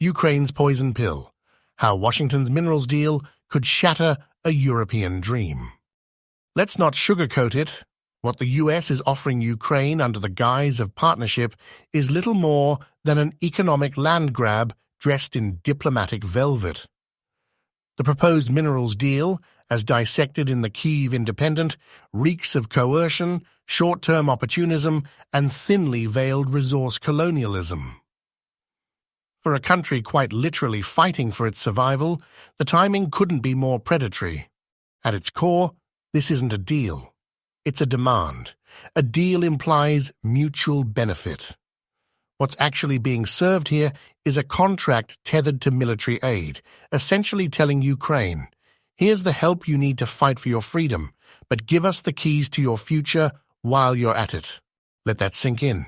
Ukraine's poison pill: how Washington's minerals deal could shatter a European dream. Let's not sugarcoat it. What the US is offering Ukraine under the guise of partnership is little more than an economic land grab dressed in diplomatic velvet. The proposed minerals deal, as dissected in the Kyiv Independent, reeks of coercion, short-term opportunism, and thinly veiled resource colonialism. For a country quite literally fighting for its survival, the timing couldn't be more predatory. At its core, this isn't a deal. It's a demand. A deal implies mutual benefit. What's actually being served here is a contract tethered to military aid, essentially telling Ukraine, here's the help you need to fight for your freedom, but give us the keys to your future while you're at it. Let that sink in.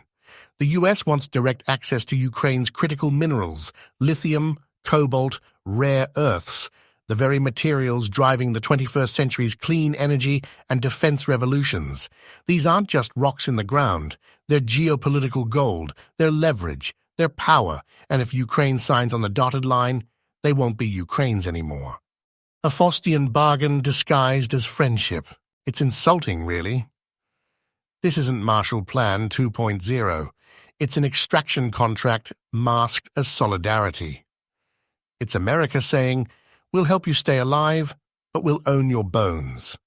The US wants direct access to Ukraine's critical minerals, lithium, cobalt, rare earths, the very materials driving the 21st century's clean energy and defense revolutions. These aren't just rocks in the ground. They're geopolitical gold, they're leverage, they're power, and if Ukraine signs on the dotted line, they won't be Ukraine's anymore. A Faustian bargain disguised as friendship. It's insulting, really. This isn't Marshall Plan 2.0. It's an extraction contract masked as solidarity. It's America saying, we'll help you stay alive, but we'll own your bones.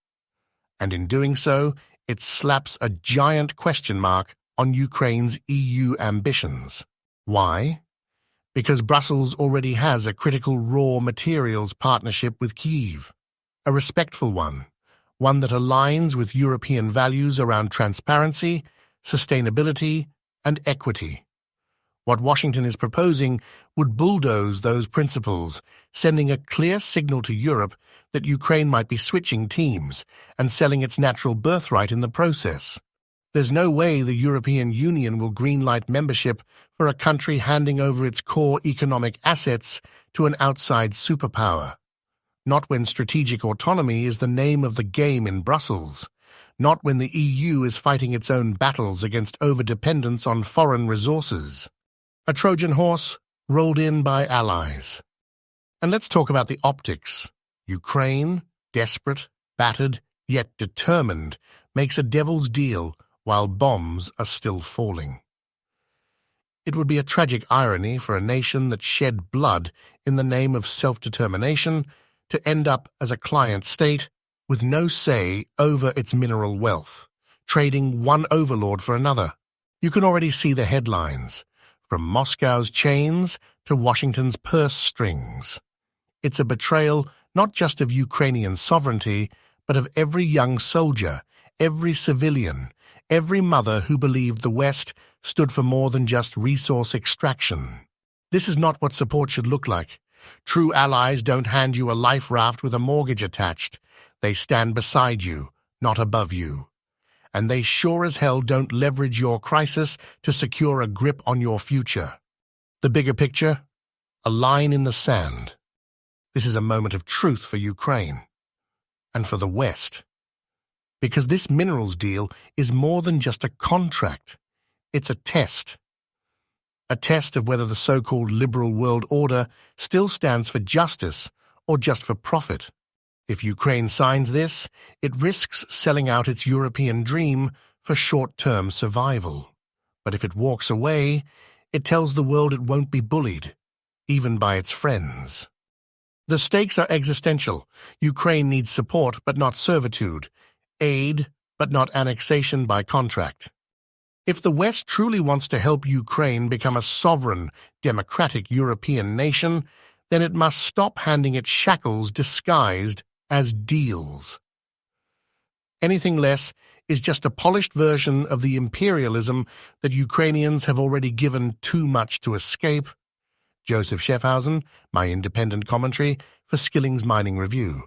And in doing so, it slaps a giant question mark on Ukraine's EU ambitions. Why? Because Brussels already has a critical raw materials partnership with Kyiv, a respectful one that aligns with European values around transparency, sustainability, and equity. What Washington is proposing would bulldoze those principles, sending a clear signal to Europe that Ukraine might be switching teams and selling its natural birthright in the process. There's no way the European Union will greenlight membership for a country handing over its core economic assets to an outside superpower. Not when strategic autonomy is the name of the game in Brussels. Not when the EU is fighting its own battles against overdependence on foreign resources. A Trojan horse rolled in by allies. And let's talk about the optics. Ukraine, desperate, battered, yet determined, makes a devil's deal while bombs are still falling. It would be a tragic irony for a nation that shed blood in the name of self-determination to end up as a client state with no say over its mineral wealth, trading one overlord for another. You can already see the headlines, from Moscow's chains to Washington's purse strings. It's a betrayal not just of Ukrainian sovereignty, but of every young soldier, every civilian, every mother who believed the West stood for more than just resource extraction. This is not what support should look like. True allies don't hand you a life raft with a mortgage attached. They stand beside you, not above you. And they sure as hell don't leverage your crisis to secure a grip on your future. The bigger picture? A line in the sand. This is a moment of truth for Ukraine. And for the West. Because this minerals deal is more than just a contract. It's a test. A test of whether the so-called liberal world order still stands for justice or just for profit. If Ukraine signs this, it risks selling out its European dream for short-term survival. But if it walks away, it tells the world it won't be bullied, even by its friends. The stakes are existential. Ukraine needs support, but not servitude. Aid, but not annexation by contract. If the West truly wants to help Ukraine become a sovereign, democratic European nation, then it must stop handing its shackles disguised as deals. Anything less is just a polished version of the imperialism that Ukrainians have already given too much to escape. Joseph Schaffhausen, my independent commentary for Skillings Mining Review.